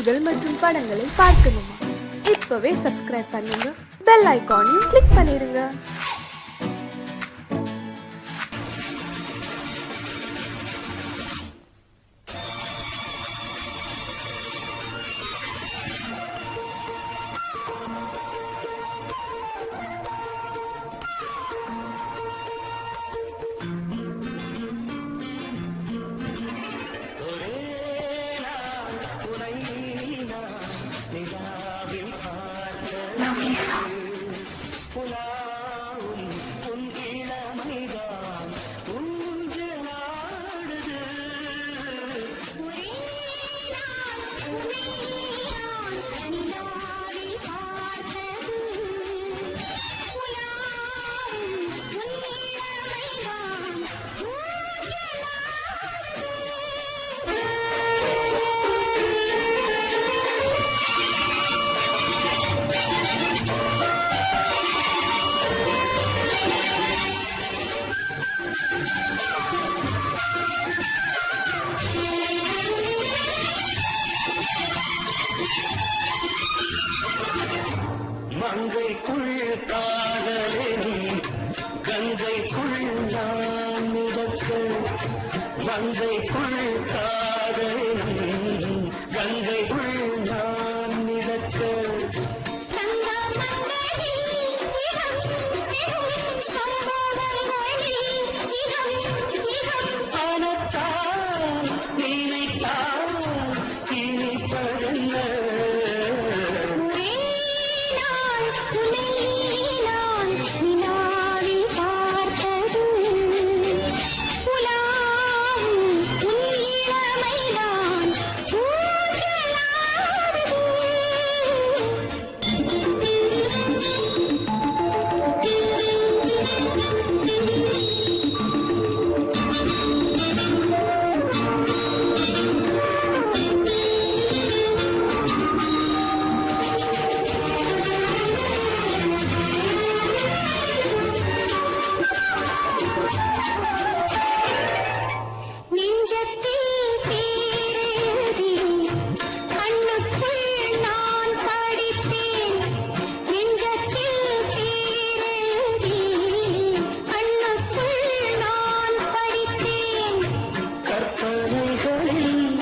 பாடல்கள் மற்றும் படங்களை பார்க்கணுமா? இப்பவே சப்ஸ்கிரைப் பண்ணுங்க, பெல் ஐகானையும் கிளிக் பண்ணிருங்க. மங்கைக்குள் காதலே கங்கைக்குள் நான் மிதக்க, மங்கைக்குள் காதலே கங்கைக்குள் நான் மிதக்க, ஆனத்தான் நினைத்தான் இனிப்பதென்ன,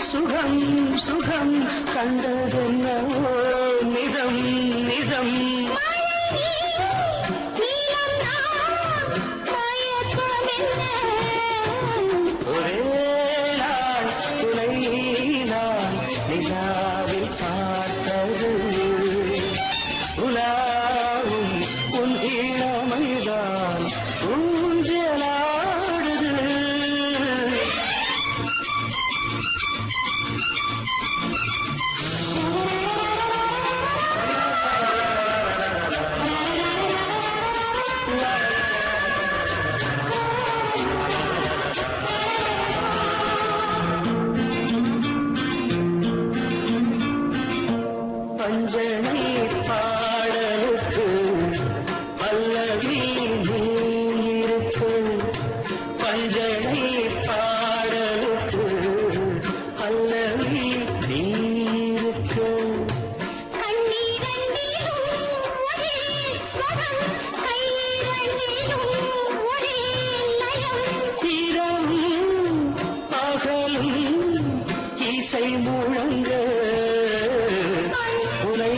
சுகம் சுகம் கண்டதென்னவோ நிதம் நிதம், ஒரே நாள் துணை நான் நிலாவில் பார்த்தது, உலாவும் உன் இளமைதான் ஊஞ்சலாடுது. பஞ்சனை பாடலுக்கு பல்லவி நீ இருக்கு, பஞ்சனை பாடலுக்கு பல்லவி நீ இருக்கு, இரவும் பகலும் இசை முழங்க, உனை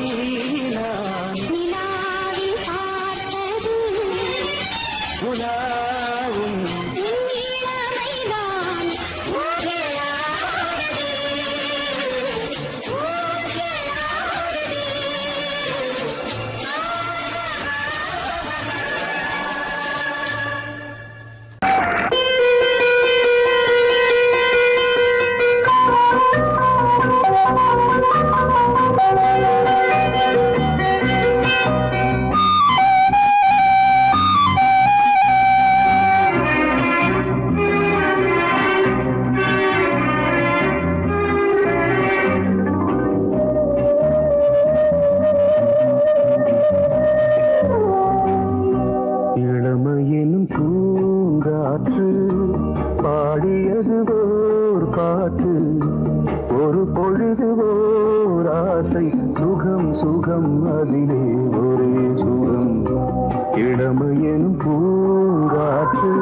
சுகம் சுகம் அதிலே ஒரே சுகம் இளமையெனும் பூங்காற்று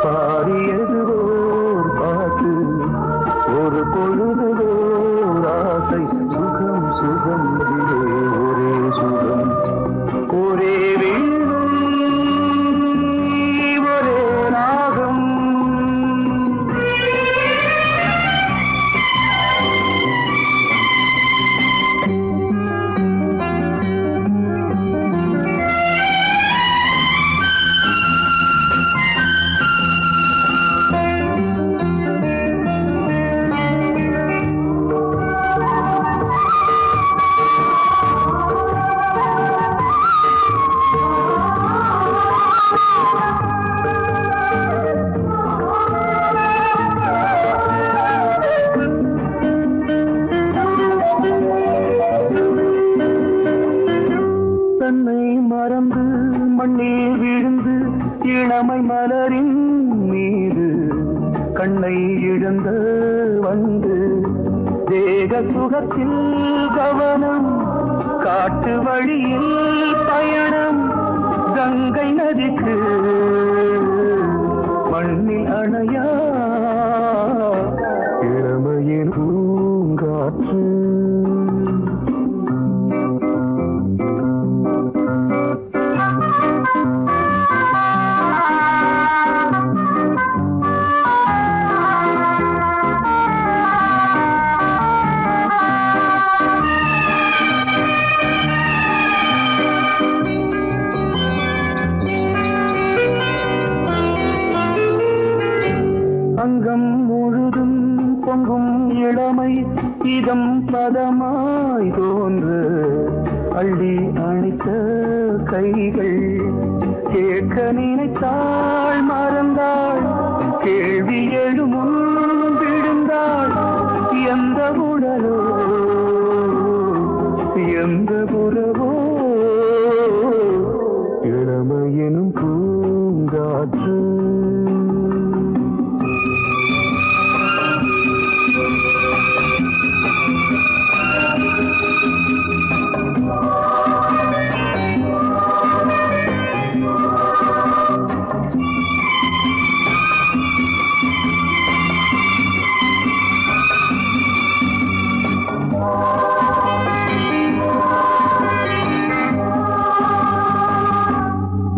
பாடியது ஓர் பாட்டு ஒரு பொழுதுவோர் ஆசை சுகம் சுகம் அதிலே ஒரே சுகம் ஒரே வீணை ஒரே ராகம் மறந்து மண்ணில் விழுந்து இளமை மலரின் மீது கண்ணை இழந்த வந்து தேக சுகத்தில் கவனம் காட்டு வழியில் பயணம் கங்கை நதிக்கு மண்ணில் அணையா இளமையின் பூங்காற்று அங்கம் முழுதும் பொங்கும் இளமை இதம் பதமாய் தோன்று அள்ளி அணைத்த கைகள் கேட்க நினைத்தாள் மறந்தாள் கேள்வி எழுமுன் விழுந்தாள் எந்த உடலோ எந்த புறவோ இளமையெனும் பூங்காற்று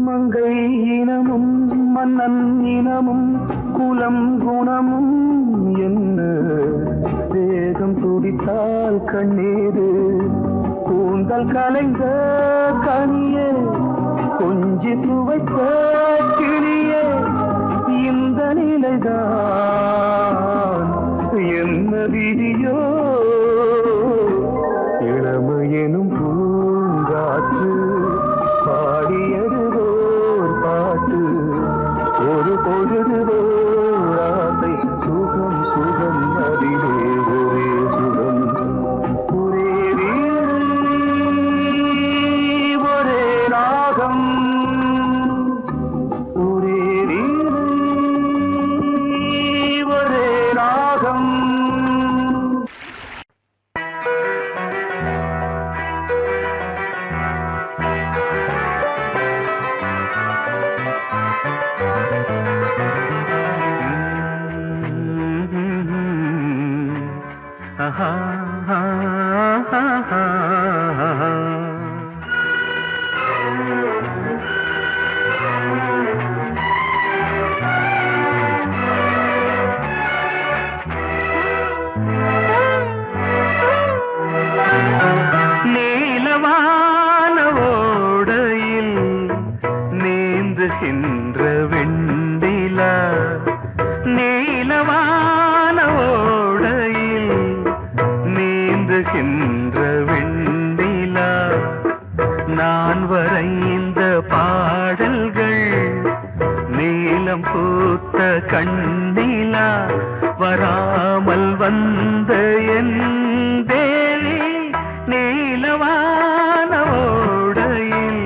மங்கை இனமும் மன்னன் இனமும் குலம் குணமும் என்ன தேகம் துடித்தால் கண்ணீரு கூந்தல் கலைந்த கனியே கொஞ்சி துவைத்த கிளியே இந்த நிலைதான் என்ன விதியோ இளமையெனும் பூங்காற்று பாடியதுவோர் பாட்டு ஒரு பொழுதுவோர் ஆசை சுகம் சுகம் அதிலே ஒரே சுகம் ஒரே வீணை ஒரே ராகம் ஒரே வீணை ஒரே ராகம் நீலவான ஓடையில் நீந்துகின்ற வெண்டிலா நீலவான ஓடையில் நீந்துகின்ற வெண்டிலா நான் வரைந்த பாடல்கள் நீலம் பூத்த கண்ணிலா வராமல் வந்த என் தேவி நீலவான ஓடையில்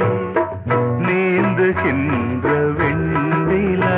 நீந்துகின்ற வெண்டிலா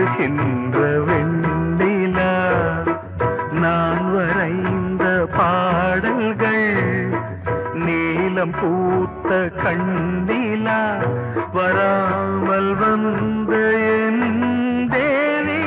வருகின்ற வெண்ணிலா நான் வரைந்த பாடல்கள் நீலம் பூத்த கண்ணிலா வராமல் வந்த என் தேவி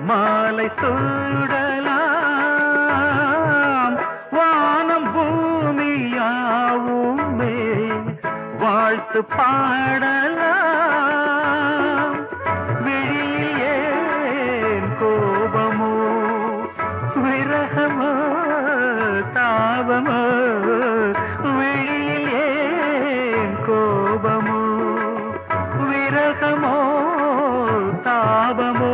மாலை சூடலாம் வானம் பூமியாவுமே வாழ்த்து பாடலாம் விழியில் ஏன் கோபமோ விரகமோ தாபமோ விழியில் ஏன் கோபமோ விரகமோ தாபமோ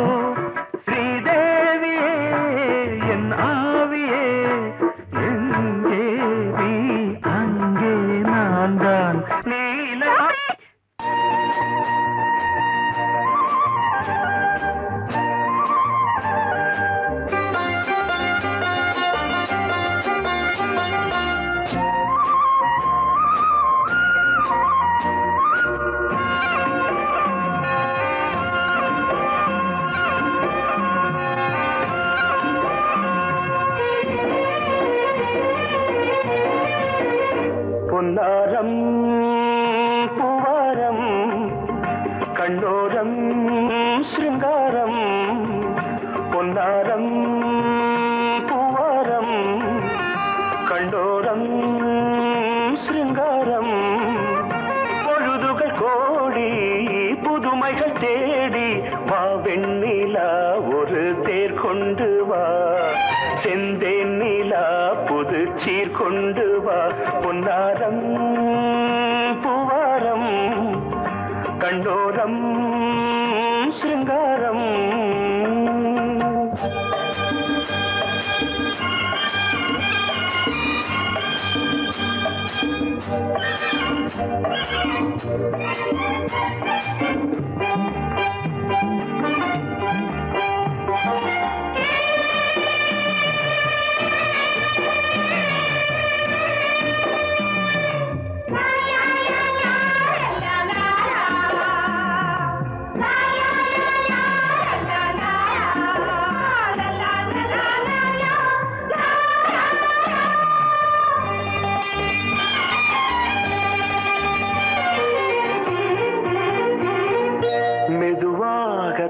பொன்னாரம் பூவாரம் கண்ணோரம் சிருங்காரம் பொன்னாரம் பூவாரம் கண்ணோரம் சிருங்காரம் பொழுதுகள் கோடி புதுமைகள் தேடி வா வெண்ணிலா ஒரு தேர் கொண்டு வா செந்தேன் நிலா புது சீர் கொண்டு வா பொன்னாரம் பூவாரம் கண்டோரம் சிருங்காரம்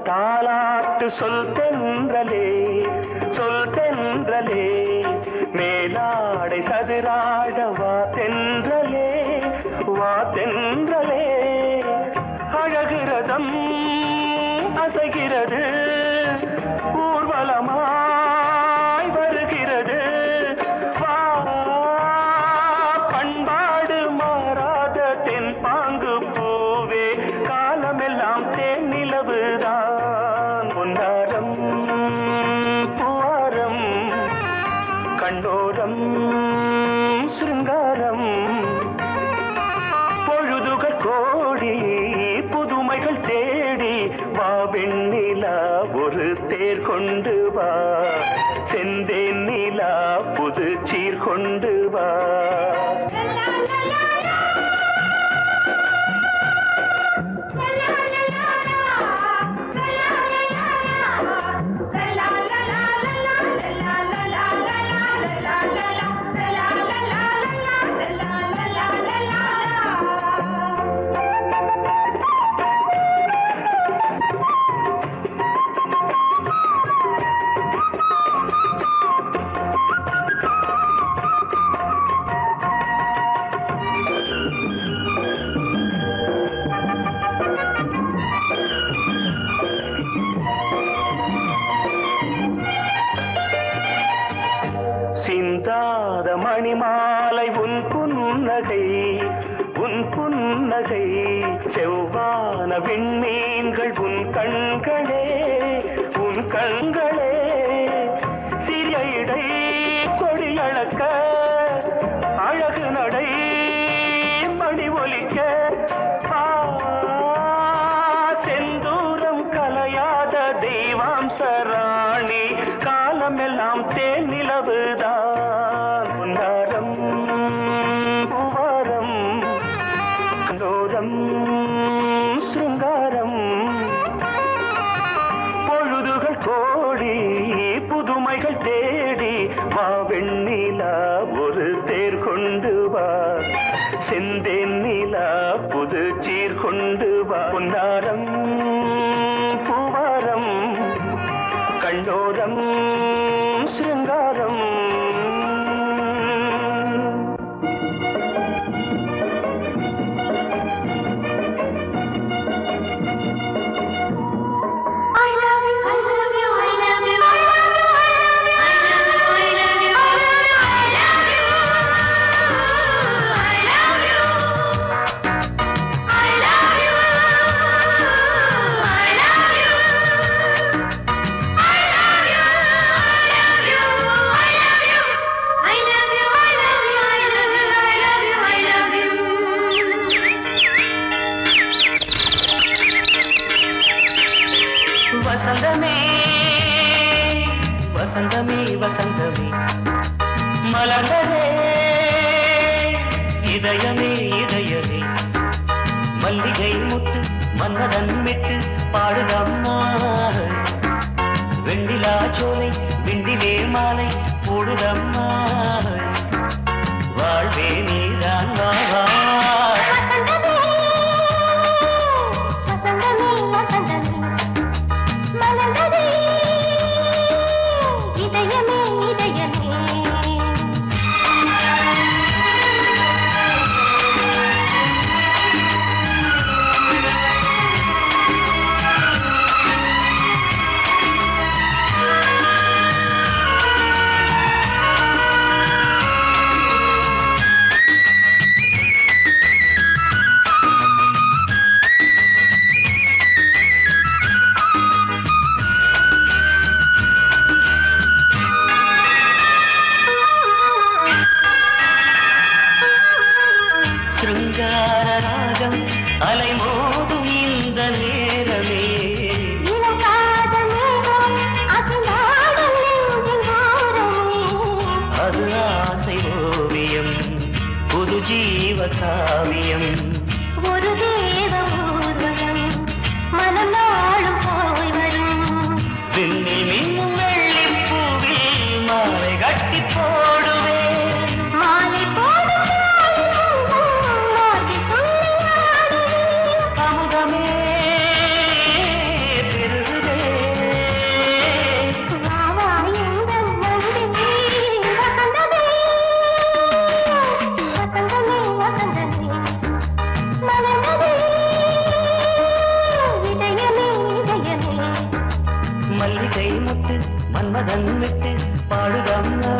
தாலாட்டு சொல் தென்றலே மேலாடை சதுராட வா தென்றலே அழகிறதம் அசைகிறது ஊர்வலமாய் வருகிறது வா பண்பாடு மாறாத தென் பாங்கு பூவே காலமெல்லாம் தேன் நிலவுதான் பொன்னாரம் பூவாரம் கண்டோரம் சிருங்காரம் பொழுதுகள் கோடி புதுமைகள் தேடி வா வெண்ணிலா ஒரு தேர் கொண்டு வா செந்தேன் நிலா புது சீர் கொண்டு வா ஊதாத மணிமாலை உன் புன்னகை உன் புன்னகை செவ்வான விண்மீன்கள் உன் கண்களே உன் கண்களே சிறிய இடை கொடியளக்க அழகு நடை மணி ஒலிக்க செந்தூரம் கலையாத தெய்வாம்சராணி காலமெல்லாம் தேன் நிலவுதான் பொன்னாரம் பூவாரம் கண்டோரம் சிருங்காரம் பொழுதுகள் கோடி புதுமைகள் தேடி வா வெண்ணிலா ஒரு தேர் கொண்டு வா செந்தேன் நிலா புது சீர் கொண்டு வா பொன்னாரம் பூவாரம் கண்டோரம் சிருங்காரம் வசந்தமே வசந்தமே வசந்தமே மலர்ந்ததே இதயமே இதயமே மல்லிகை முத்து மன்னதன் விட்டு பாடுதம்மா வெண்ணிலா சோலை விண்டிலே மாலை போடுதம்மா வாழ்வே நீதான் வா சிருங்காரராகம் அலைமோதும் இந்த நேரமே அது ஆசை ஓவியம் புது ஜீவ காவியம் ஒரு தேவ ஊர்வலம் மனம் நாளும் போய் வரும் விண்ணில் மின்னும் வெள்ளி பூவில் மாலை கட்டி போடுவேன் மாலை போடும் அமுதமே பெருகுதே மல்லிகை முத்து மன்மதன் விட்டு பாடுதம்மா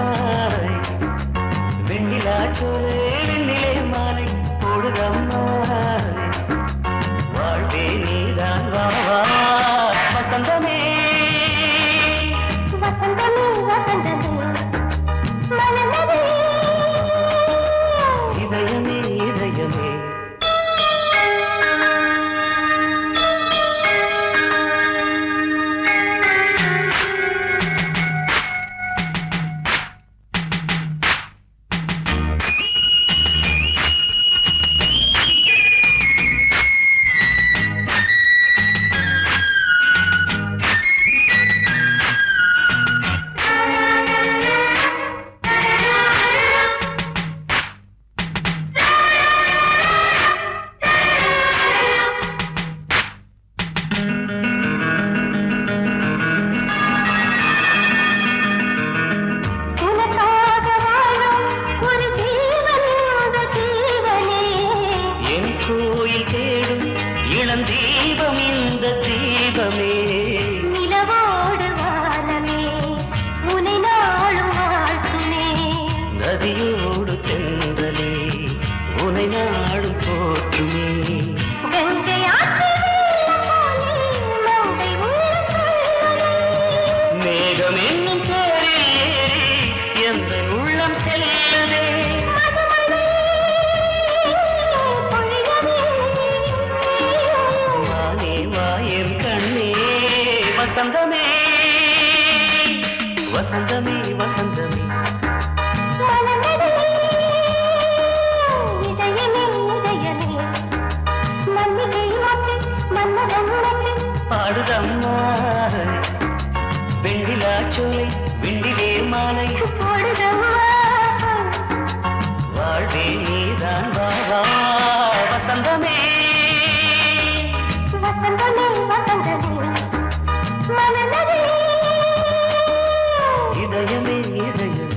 நதியோடு தென்றலே உனை நாடும் போற்றுமே. மேகம் என்னும் பேரில் ஏறி எந்த உள்ளம் செல்லுதே. வானே வாயன் கண்ணே வசந்தமே வசந்தமே வசந்தமே. பாடுதம்மா வெண்ணிலா சோலை வெண்ணிலே மாலை வாழ்வே நீதான் வாவா வசந்தமே வசந்தமே வசந்தமே மலர்ந்ததே இதயமே இதயமே.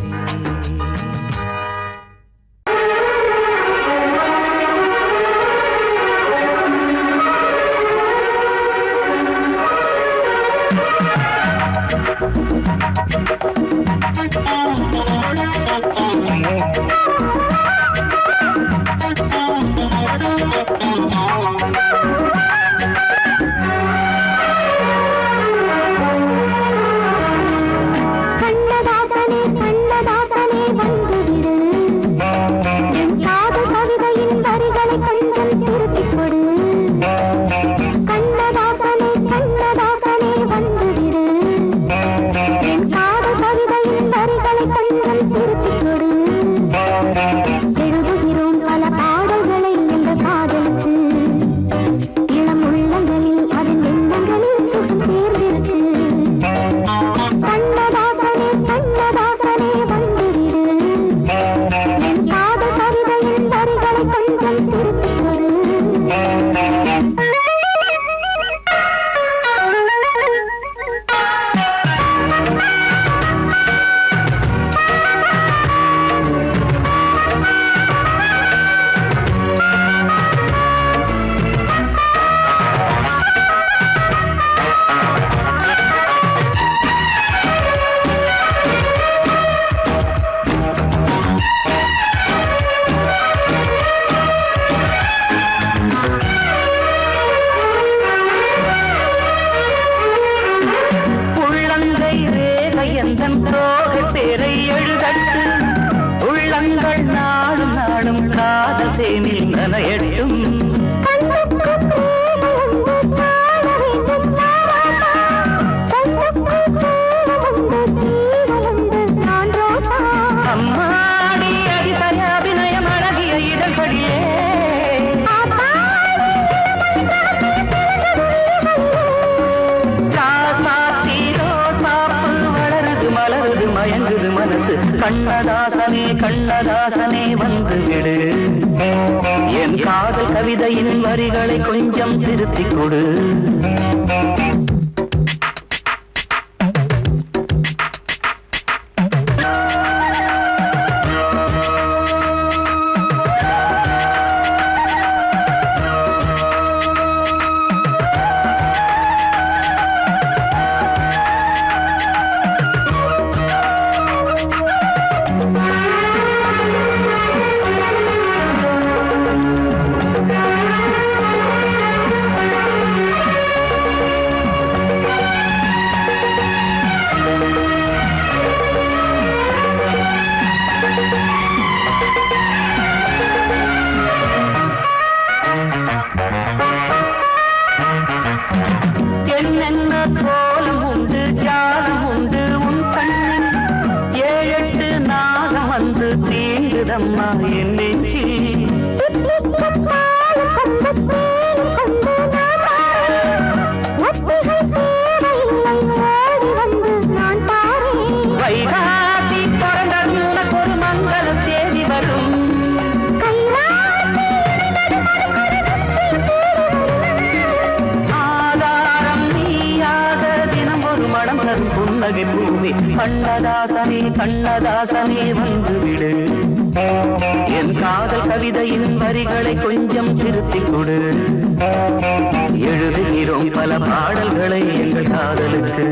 கண்ணதாசனே கண்ணதாசனே வந்து விடு, என் காதல் கவிதையின் வரிகளை கொஞ்சம் திருத்திக் கொடு. என்னென்ன கோலம் உண்டு ஜாலம் உண்டு உன் கண்ணில், 7-8 நாகம் வந்து தீண்டுதம்மா என் நெஞ்சி. வைகாசி பிறந்தது உனக்கு ஒரு மங்களம் தேடி வரும், புன்னகை பூமி. கண்ணதாசனே கண்ணதாசனே வந்து விடு, என் காதல் கவிதையின் வரிகளை கொஞ்சம் திருத்திக் கொடு. எழுதுகிறோம் பல பாடல்களை எங்கள் காதலுக்கு,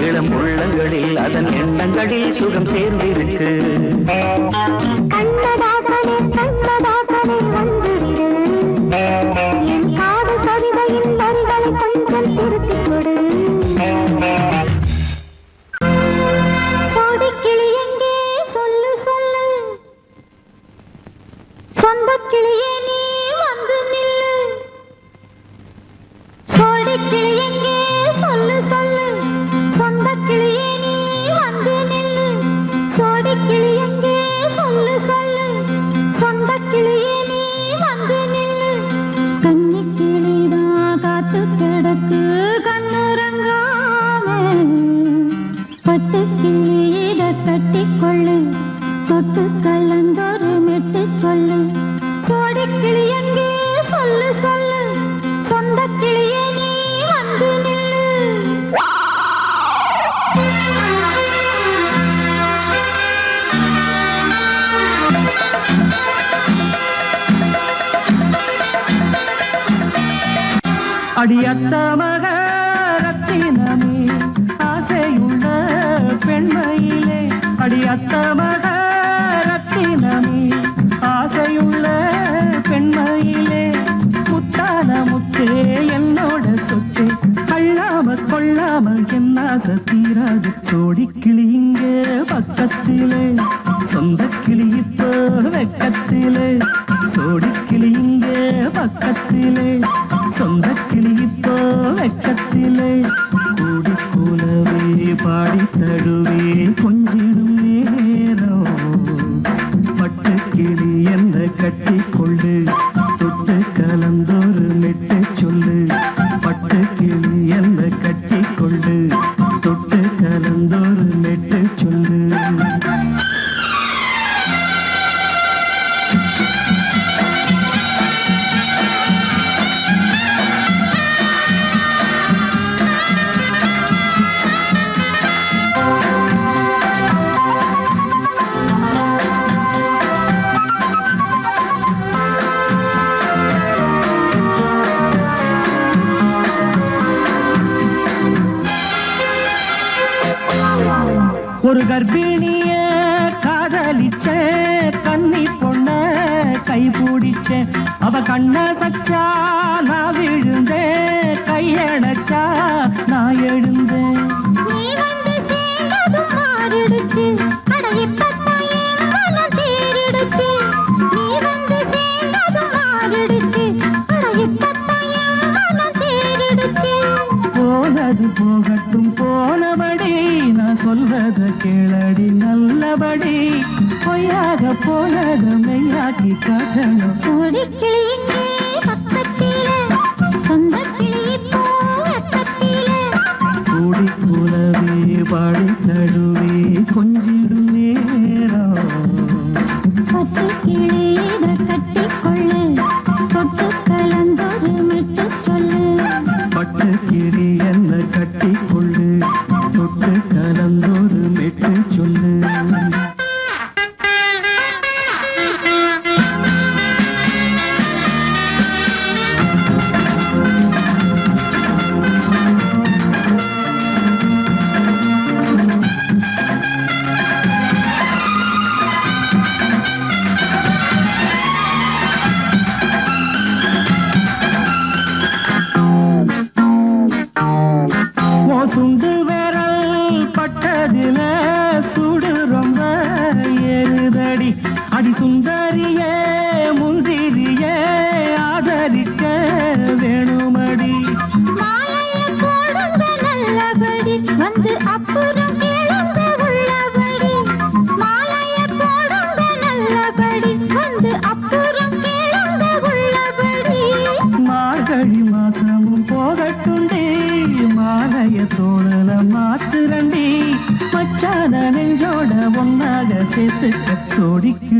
இளம் உள்ளங்களில் அதன் எண்ணங்களில் சுகம் சேர்ந்திருக்கு. கண்ணதாசனே கண்ணதாசனே வந்துவிடு, என் காதல் கவிதையின் வரிகளை கொஞ்சம் திருத்திக் கொடு. கோடிக்கிளி எங்கே சொல்லு சொல்லு, சொந்தக் கிளியே நீ வந்து நில்லு. கோடிக்கிளி எங்கே சொல்லு சொல்லு, சொந்தக் கிளியே நீ வந்து நில்லு. கோடிக்கிளி எங்கே சொல்லு சொல்லு, சொந்தக் கிளியே நீ வந்து நில்லு. கன்னிக் கிளிதான் காத்து கிடக்கு கண்ணுறங்காம, பட்டுக் கிளி இத கட்டிக்கொள்ளு, தொட்டு கலந்தொரு மெட்டு சொல்லு. கோடிக்கிளி எங்கே சொல்லு சொல்லு, சொந்தக் கிளியே நீ வந்து நில்லு. அடியத்த மக ரத்தினமே ஆசையுள்ள பெண்மையிலே, அடியத்த மக ரத்தினமே ஆசையுள்ள பெண்மையிலே, முத்தான முத்தே என்னோட சொத்து, அள்ளாம கொள்ளாம என்ன தீராது. சோடிக்கிளி இங்கே பக்கத்திலே, சொந்த கிளி இப்போ வெக்கத்திலே. சோடிக்கிளி இங்கே பக்கத்திலே, சொந்த கிளி இப்போ வெக்கத்திலே. கூடி கூலவே பாடி தடுவே கொஞ்சிடும் நேரம், பட்டு கிளி என்ன கட்டி கொள்ளு, தொட்டு கலந்தொரு மெட்டு சொல்லு. பட்டு கிளி என்ன கட்டி கொள்ளு, தொட்டு கலந்தொரு மெட்டு சொல்லு. ஒரு கர்ப்பிணிய காதலிச்ச கன்னி பொண்ண கை பிடிச்ச, அவ கண்ண சச்சா நான் விழுந்தேன், கையடைச்சா நான் எழுந்தேன். நீ வந்து சேர்ந்ததும் மாறிடுச்சு, அட இப்பத்தான் என் மனம் தேறிடுச்சு. நீ வந்து சேர்ந்ததும் மாறிடுச்சு, அட இப்பத்தான் என் மனம் தேறிடுச்சு. போனது போகட்டும் போனபடி, நான் சொல்வத கேளடி நல்லபடி, பொய்யாக போனத மெய்யாக்கி காட்டணும். கோடிக்கிளி இங்கே பக்கத்திலே, சொந்தக் கிளி இப்போ வெக்கத்திலே. கூடி கூலவே பாடி தடுவே கொஞ்சிடும் நேரம், பட்டு கிளி இத கட்டிக்கொள்ளு, தொட்டு கலந்தொரு மெட்டு சொல்லு. பட்டு கிளி என்ன கட்டி கொள்ளு, தொட்டு கலந்தொரு மெட்டு சொல்லு. சுண்டு விரல் பட்டதில சுடு ரொம்ப ஏறுதடி, அடி சுந்தரியே முந்திரியே ஆதரிக்க வேணுமடி. மாலையை போடுங்க நல்லபடி, வந்து அப்புறம் கேளுங்க உள்ளபடி. மாலையை போடுங்க நல்லபடி, வந்து அப்புறம் கேளுங்க உள்ளபடி. மார்கழி மாசமும் போகட்டுண்டி, மாலைய தோழல மாத்துரண்டி, மச்சான நெஞ்சோட ஒன்னாக சேர்த்துக்க. சோடிக்கு